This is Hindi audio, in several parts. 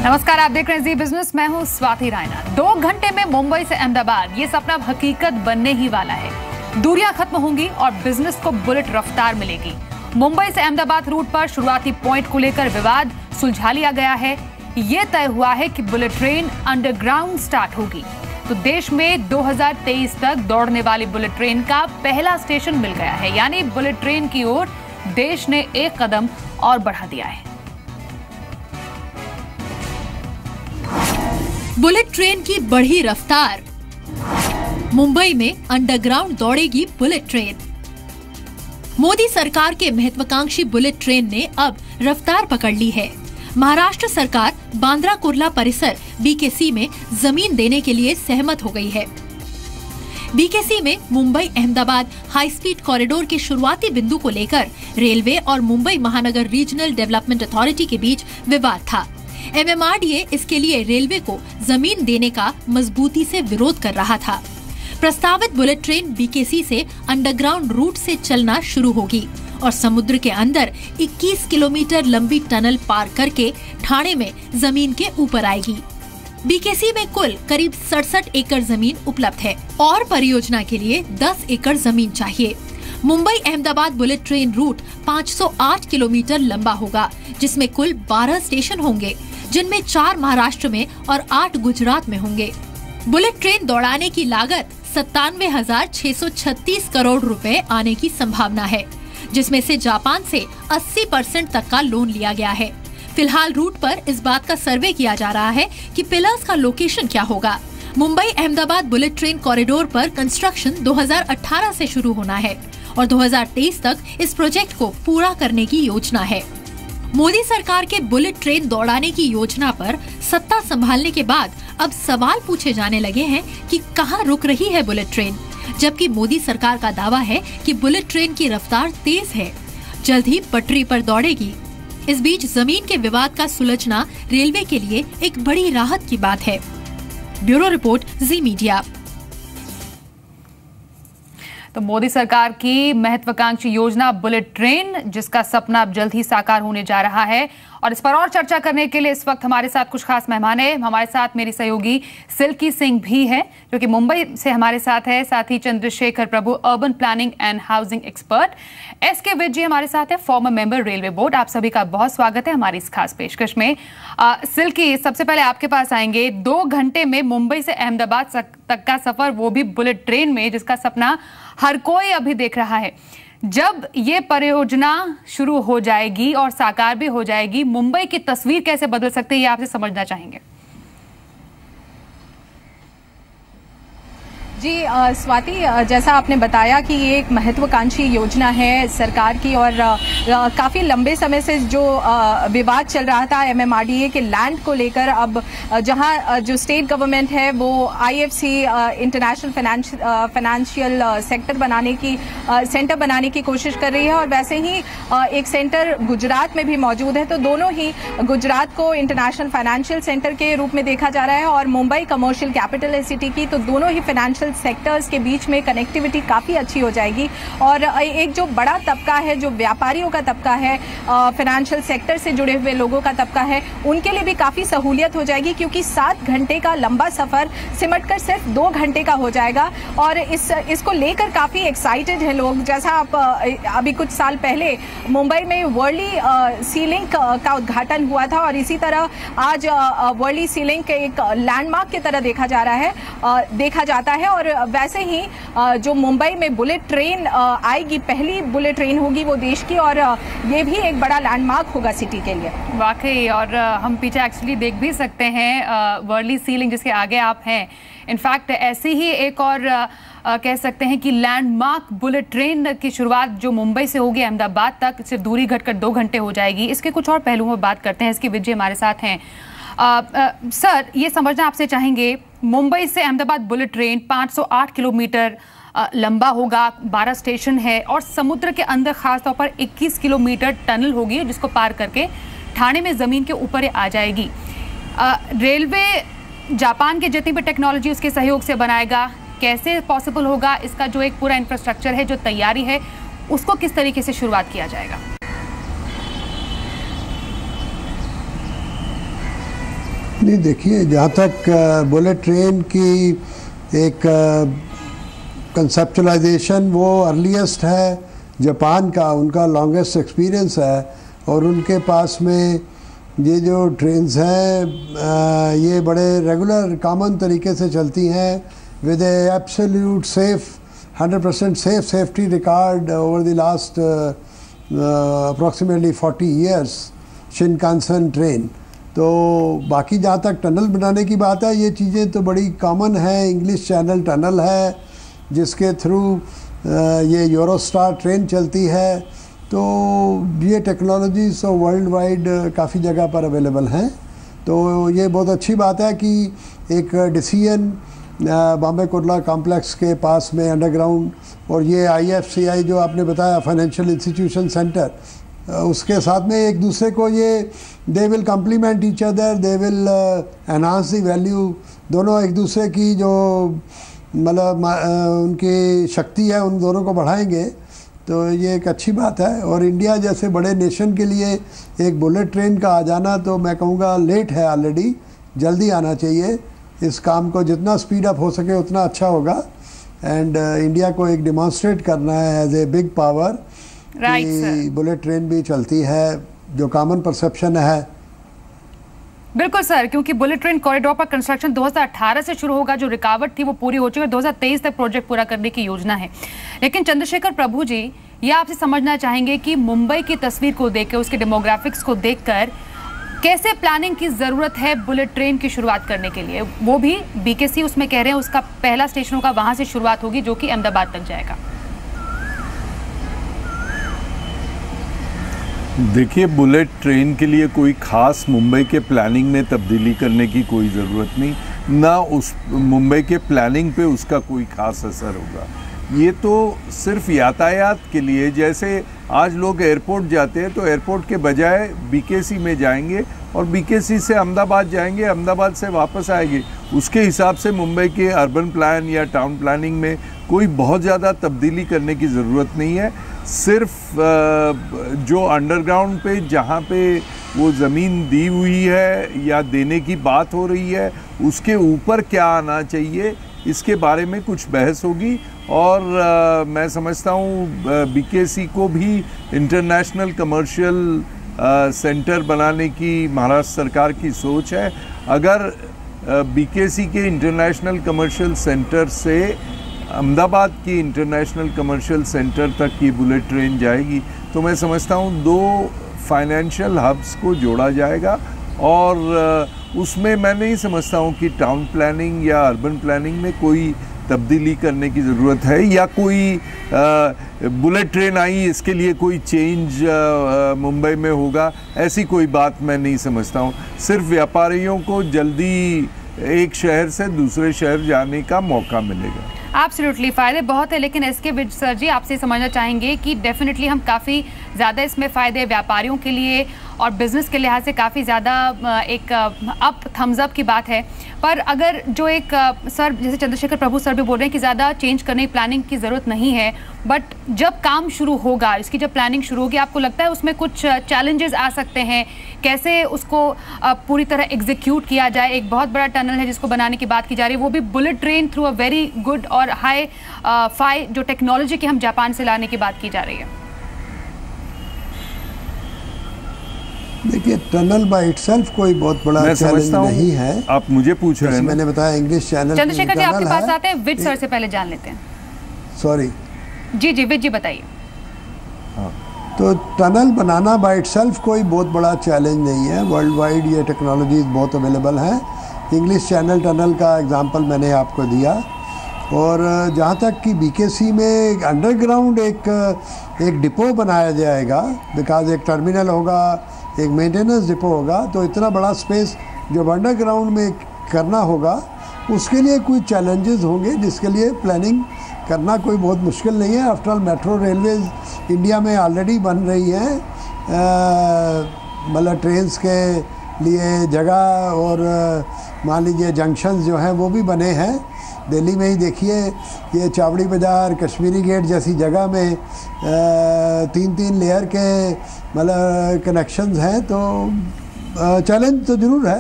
नमस्कार, आप देख रहे हैं जी बिजनेस। मैं हूं स्वाति रायना। 2 घंटे में मुंबई से अहमदाबाद, ये सपना हकीकत बनने ही वाला है। दूरियां खत्म होंगी और बिजनेस को बुलेट रफ्तार मिलेगी। मुंबई से अहमदाबाद रूट पर शुरुआती पॉइंट को लेकर विवाद सुलझा लिया गया है। यह तय हुआ है कि बुलेट ट्रेन अंडरग्राउंड स्टार्ट होगी। तो देश में 2023 तक दौड़ने वाली बुलेट ट्रेन का पहला स्टेशन मिल गया है, यानी बुलेट ट्रेन की ओर देश ने एक कदम और बढ़ा दिया है। बुलेट ट्रेन की बढ़ी रफ्तार, मुंबई में अंडरग्राउंड दौड़ेगी बुलेट ट्रेन। मोदी सरकार के महत्वाकांक्षी बुलेट ट्रेन ने अब रफ्तार पकड़ ली है। महाराष्ट्र सरकार बांद्रा कुर्ला परिसर बीकेसी में जमीन देने के लिए सहमत हो गई है। बीकेसी में Mumbai Ahmedabad high speed corridor के शुरुआती बिंदु को लेकर रेलवे और मुंबई महानगर रीजनल डेवलपमेंट अथॉरिटी के बीच विवाद था। MMRDA इसके लिए रेलवे को जमीन देने का मजबूती से विरोध कर रहा था। प्रस्तावित बुलेट ट्रेन बीकेसी से अंडरग्राउंड रूट से चलना शुरू होगी और समुद्र के अंदर 21 किलोमीटर लंबी टनल पार करके ठाणे में जमीन के ऊपर आएगी। बीकेसी में कुल करीब 67 एकड़ जमीन उपलब्ध है और परियोजना के लिए 10 एकड़ जमीन चाहिए। Mumbai Ahmedabad bullet train route 508 kilometre लंबा होगा, जिसमें कुल 12 स्टेशन होंगे, जिनमें 4 महाराष्ट्र में और 8 गुजरात में होंगे। बुलेट ट्रेन दौड़ाने की लागत 97,636 करोड़ रुपए आने की संभावना है, जिसमें से जापान से 80% तक का लोन लिया गया है। फिलहाल रूट पर इस बात का सर्वे किया जा रहा है कि पिलर्स का लोकेशन क्या होगा। Mumbai Ahmedabad bullet train corridor पर कंस्ट्रक्शन 2018 से शुरू होना है और 2023 तक इस प्रोजेक्ट को पूरा करने की योजना है। मोदी सरकार के बुलेट ट्रेन दौड़ाने की योजना पर सत्ता संभालने के बाद अब सवाल पूछे जाने लगे हैं कि कहां रुक रही है बुलेट ट्रेन, जबकि मोदी सरकार का दावा है कि बुलेट ट्रेन की रफ्तार तेज है, जल्द ही पटरी पर दौड़ेगी। इस बीच जमीन के विवाद का सुलझना रेलवे के लिए एक बड़ी राहत की बात है। ब्यूरो रिपोर्ट, जी मीडिया। तो मोदी सरकार की महत्वाकांक्षी योजना बुलेट ट्रेन, जिसका सपना अब जल्द ही साकार होने जा रहा है। और इस पर और चर्चा करने के लिए इस वक्त हमारे साथ कुछ खास मेहमान हैं। हमारे साथ मेरी सहयोगी सिल्की सिंह भी है, जो कि मुंबई से हमारे साथ है। साथ ही Chandrashekhar Prabhu, urban planning and housing expert. SK Vij ji हमारे साथ है, फॉर्मर मेंबर रेलवे बोर्ड। आप सभी का बहुत स्वागत है हमारी इस खास पेशकश में। सिल्की, सबसे पहले आपके पास आएंगे। 2 घंटे में मुंबई से अहमदाबाद तक का सफर, वो भी बुलेट ट्रेन में, जिसका सपना हर कोई अभी देख रहा है। जब ये परियोजना शुरू हो जाएगी और साकार भी हो जाएगी, मुंबई की तस्वीर कैसे बदल सकती है, ये आपसे समझना चाहेंगे। जी स्वाति, जैसा आपने बताया कि ये एक महत्वाकांक्षी योजना है सरकार की और काफ़ी लंबे समय से जो विवाद चल रहा था MMRDA के लैंड को लेकर, अब जहां जो स्टेट गवर्नमेंट है वो IFC इंटरनेशनल फाइनेंशियल सेंटर बनाने की कोशिश कर रही है और वैसे ही एक सेंटर गुजरात में भी मौजूद है। तो दोनों ही, गुजरात को इंटरनेशनल फाइनेंशियल सेंटर के रूप में देखा जा रहा है और मुंबई कमर्शियल कैपिटल है सिटी की, तो दोनों ही फाइनेंशियल सेक्टर्स के बीच में कनेक्टिविटी काफ़ी अच्छी हो जाएगी। और एक जो बड़ा तबका है, जो व्यापारियों का तबका है, फाइनेंशियल सेक्टर से जुड़े हुए लोगों का तबका है, उनके लिए भी काफ़ी सहूलियत हो जाएगी, क्योंकि 7 घंटे का लंबा सफ़र सिमटकर सिर्फ 2 घंटे का हो जाएगा। और इसको लेकर काफ़ी एक्साइटेड हैं लोग। जैसा आप अभी कुछ साल पहले मुंबई में वर्ली सी लिंक का उद्घाटन हुआ था और इसी तरह आज वर्ली सी लिंक एक लैंडमार्क की तरह देखा जाता है। और वैसे ही जो मुंबई में बुलेट ट्रेन आएगी, पहली बुलेट ट्रेन होगी वो देश की, और ये भी एक बड़ा लैंडमार्क होगा सिटी के लिए। वाकई, और हम पीछे एक्चुअली देख भी सकते हैं वर्ली सी लिंक, जिसके आगे आप हैं। इनफैक्ट ऐसी ही एक और कह सकते हैं कि लैंडमार्क बुलेट ट्रेन की शुरुआत जो मुंबई से होगी अहमदाबाद तक, सिर्फ दूरी घटकर 2 घंटे हो जाएगी। इसके कुछ और पहलुओं में बात करते हैं। इसकी विजय हमारे साथ हैं। सर, ये समझना आपसे चाहेंगे, मुंबई से अहमदाबाद बुलेट ट्रेन 508 किलोमीटर लंबा होगा, 12 स्टेशन है और समुद्र के अंदर खासतौर पर 21 किलोमीटर टनल होगी, जिसको पार करके ठाणे में जमीन के ऊपर आ जाएगी। रेलवे जापान के जितनी भी टेक्नोलॉजी उसके सहयोग से बनाएगा, कैसे पॉसिबल होगा? इसका जो एक पूरा इंफ्रास्ट्रक्चर है, जो तैयारी है, उसको किस तरीके से शुरुआत किया जाएगा? नहीं, देखिए, जहाँ तक बुलेट ट्रेन की एक कंसेप्चुलाइजेशन वो अर्लीस्ट है जापान का, उनका लॉन्गेस्ट एक्सपीरियंस है, और उनके पास में ये जो ट्रेन्स हैं ये बड़े रेगुलर कॉमन तरीके से चलती हैं with absolute safe 100% safe safety record over the last approximately 40 years Shinkansen train. तो बाकी जहाँ तक टनल बनाने की बात है, ये चीज़ें तो बड़ी कॉमन है। इंग्लिश चैनल टनल है जिसके थ्रू ये यूरोस्टार ट्रेन चलती है। तो ये टेक्नोलॉजीज तो वर्ल्ड वाइड काफ़ी जगह पर अवेलेबल हैं। तो ये बहुत अच्छी बात है कि एक डिसीजन बॉम्बे कुर्ला कॉम्प्लेक्स के पास में अंडरग्राउंड, और ये IFCI जो आपने बताया फाइनेंशियल इंस्टीट्यूशन सेंटर, उसके साथ में एक दूसरे को ये they will complement each other, they will enhance the value. दोनों एक दूसरे की जो मतलब उनकी शक्ति है उन दोनों को बढ़ाएंगे। तो ये एक अच्छी बात है। और इंडिया जैसे बड़े नेशन के लिए एक बुलेट ट्रेन का आ जाना, तो मैं कहूँगा लेट है, ऑलरेडी जल्दी आना चाहिए। इस काम को जितना स्पीड अप हो सके उतना अच्छा होगा। एंड इंडिया को एक डिमॉन्स्ट्रेट करना है एज ए बिग पावर कि बुलेट ट्रेन भी चलती है, जो कॉमन परसेप्शन है। बिल्कुल सर, क्योंकि बुलेट ट्रेन कॉरिडोर पर कंस्ट्रक्शन 2018 से शुरू होगा, जो रुकावट थी वो पूरी हो चुकी है, 2023 तक प्रोजेक्ट पूरा करने की योजना है। लेकिन चंद्रशेखर प्रभु जी, ये आपसे समझना चाहेंगे कि मुंबई की तस्वीर को देखकर, उसके डेमोग्राफिक्स को देखकर कैसे प्लानिंग की जरूरत है बुलेट ट्रेन की शुरुआत करने के लिए? वो भी BKC उसमें कह रहे हैं उसका पहला स्टेशन होगा, वहां से शुरुआत होगी जो कि अहमदाबाद तक जाएगा। देखिए, बुलेट ट्रेन के लिए कोई खास मुंबई के प्लानिंग में तब्दीली करने की कोई ज़रूरत नहीं, ना उस मुंबई के प्लानिंग पे उसका कोई खास असर होगा। ये तो सिर्फ यातायात के लिए, जैसे आज लोग एयरपोर्ट जाते हैं तो एयरपोर्ट के बजाय BKC में जाएंगे और BKC से अहमदाबाद जाएंगे, अहमदाबाद से वापस आएंगे। उसके हिसाब से मुंबई के अर्बन प्लान या टाउन प्लानिंग में कोई बहुत ज़्यादा तब्दीली करने की ज़रूरत नहीं है। सिर्फ जो अंडरग्राउंड पे जहाँ पे वो ज़मीन दी हुई है या देने की बात हो रही है, उसके ऊपर क्या आना चाहिए, इसके बारे में कुछ बहस होगी। और मैं समझता हूँ BKC को भी इंटरनेशनल कमर्शियल सेंटर बनाने की महाराष्ट्र सरकार की सोच है। अगर BKC के इंटरनेशनल कमर्शियल सेंटर से अहमदाबाद की इंटरनेशनल कमर्शियल सेंटर तक ये बुलेट ट्रेन जाएगी, तो मैं समझता हूँ 2 फाइनेंशियल हब्स को जोड़ा जाएगा। और उसमें मैं नहीं समझता हूँ कि टाउन प्लानिंग या अर्बन प्लानिंग में कोई तब्दीली करने की ज़रूरत है, या कोई बुलेट ट्रेन आई इसके लिए कोई चेंज मुंबई में होगा, ऐसी कोई बात मैं नहीं समझता हूँ। सिर्फ व्यापारियों को जल्दी एक शहर से दूसरे शहर जाने का मौका मिलेगा। एब्सोल्युटली, फ़ायदे बहुत है। लेकिन इसके विज सर जी, आपसे समझना चाहेंगे कि डेफिनेटली हम काफ़ी ज़्यादा इसमें फ़ायदे व्यापारियों के लिए और बिज़नेस के लिहाज से काफ़ी ज़्यादा एक अप थम्स अप की बात है। पर अगर जो एक सर, जैसे चंद्रशेखर प्रभु सर भी बोल रहे हैं कि ज़्यादा चेंज करने की प्लानिंग की ज़रूरत नहीं है, बट जब काम शुरू होगा, इसकी जब प्लानिंग शुरू होगी, आपको लगता है उसमें कुछ चैलेंजेस आ सकते हैं? कैसे उसको पूरी तरह एग्जीक्यूट किया जाए? एक बहुत बड़ा टनल है जिसको बनाने की बात की जा रही है, वो भी bullet train through a very good और हाई फाई जो टेक्नोलॉजी की हम जापान से लाने की बात की जा रही है। देखिए, टनल बाय इटसेल्फ कोई बहुत बड़ा चैलेंज नहीं है। आप मुझे पूछ रहे हैं, मैंने बताया इंग्लिश चैनल। चंद्रशेखर जी, आपके पास आते हैं, विज सर से पहले जान लेते हैं। सॉरी जी, विज जी बताइए। हाँ, तो टनल बनाना बाय इटसेल्फ कोई बहुत बड़ा चैलेंज नहीं है। वर्ल्ड वाइड ये टेक्नोलॉजीज बहुत अवेलेबल हैं। इंग्लिश चैनल टनल का एग्जांपल मैंने आपको दिया। और जहाँ तक कि BKC में अंडरग्राउंड एक डिपो बनाया जाएगा, बिकॉज एक टर्मिनल होगा, एक मेंटेनेंस डिपो होगा, तो इतना बड़ा स्पेस जो अंडरग्राउंड में करना होगा, उसके लिए कुछ चैलेंजेस होंगे, जिसके लिए प्लानिंग करना कोई बहुत मुश्किल नहीं है। After all metro railways India में ऑलरेडी बन रही हैं, मतलब ट्रेन्स के लिए जगह, और मान लीजिए जंक्शंस जो हैं वो भी बने हैं। दिल्ली में ही देखिए, ये चावड़ी बाज़ार, कश्मीरी गेट जैसी जगह में 3-3 लेयर के मतलब कनेक्शंस हैं। तो चैलेंज तो ज़रूर है,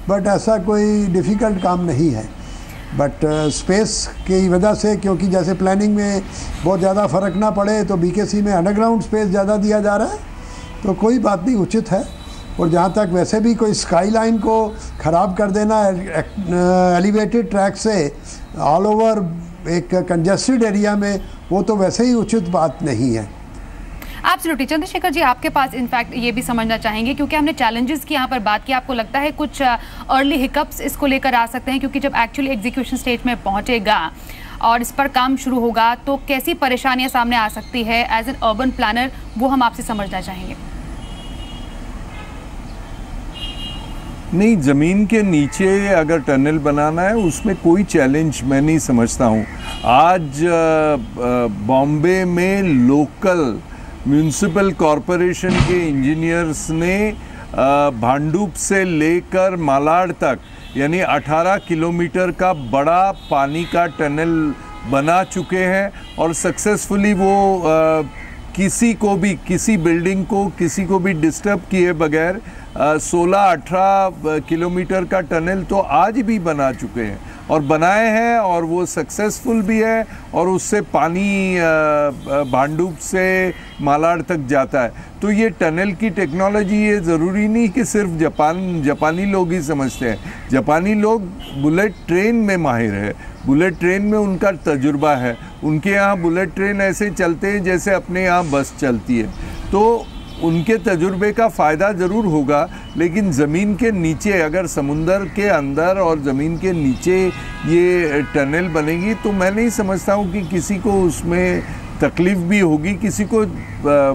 बट ऐसा कोई डिफ़िकल्ट काम नहीं है। बट स्पेस की वजह से, क्योंकि जैसे प्लानिंग में बहुत ज़्यादा फ़र्क ना पड़े तो बीकेसी में अंडरग्राउंड स्पेस ज़्यादा दिया जा रहा है, तो कोई बात नहीं, उचित है। और जहाँ तक वैसे भी कोई स्काई लाइन को ख़राब कर देना एलिवेटेड ट्रैक से ऑल ओवर एक कंजेस्टेड एरिया में, वो तो वैसे ही उचित बात नहीं है। एब्सोल्युटली। चंद्रशेखर जी, आपके पास इनफैक्ट ये भी समझना चाहेंगे, क्योंकि हमने चैलेंजेस की यहाँ पर बात की, आपको लगता है कुछ अर्ली हिकअप्स इसको लेकर आ सकते हैं, क्योंकि जब एक्चुअली एग्जीक्यूशन स्टेज में पहुंचेगा और इस पर काम शुरू होगा तो कैसी परेशानियां सामने आ सकती है एज एन अर्बन प्लानर, वो हम आपसे समझना चाहेंगे। नहीं, ज़मीन के नीचे अगर टनल बनाना है उसमें कोई चैलेंज मैं नहीं समझता हूँ। आज बॉम्बे में लोकल म्यूनिसिपल कॉरपोरेशन के इंजीनियर्स ने भांडुप से लेकर मालाड तक यानी 18 किलोमीटर का बड़ा पानी का टनल बना चुके हैं और सक्सेसफुली वो किसी को भी, किसी बिल्डिंग को, किसी को भी डिस्टर्ब किए बगैर 16-18 किलोमीटर का टनल तो आज भी बना चुके हैं और बनाए हैं, और वो सक्सेसफुल भी है, और उससे पानी भांडुप से मालाड तक जाता है। तो ये टनल की टेक्नोलॉजी, ये ज़रूरी नहीं कि सिर्फ जापानी लोग ही समझते हैं। जापानी लोग बुलेट ट्रेन में माहिर है, बुलेट ट्रेन में उनका तजुर्बा है। उनके यहाँ बुलेट ट्रेन ऐसे चलते हैं जैसे अपने यहाँ बस चलती है, तो उनके तजुर्बे का फ़ायदा ज़रूर होगा। लेकिन ज़मीन के नीचे, अगर समुंदर के अंदर और ज़मीन के नीचे ये टनल बनेगी तो मैं नहीं समझता हूँ कि किसी को उसमें तकलीफ़ भी होगी, किसी को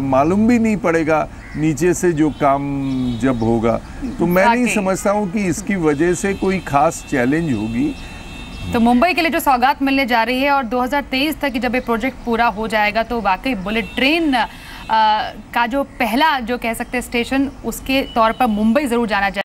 मालूम भी नहीं पड़ेगा नीचे से जो काम जब होगा। तो मैं नहीं समझता हूँ कि इसकी वजह से कोई ख़ास चैलेंज होगी। तो मुंबई के लिए जो सौगात मिलने जा रही है, और 2023 तक जब ये प्रोजेक्ट पूरा हो जाएगा तो वाकई बुलेट ट्रेन का जो पहला जो कह सकते हैं स्टेशन, उसके तौर पर मुंबई ज़रूर जाना चाहिए।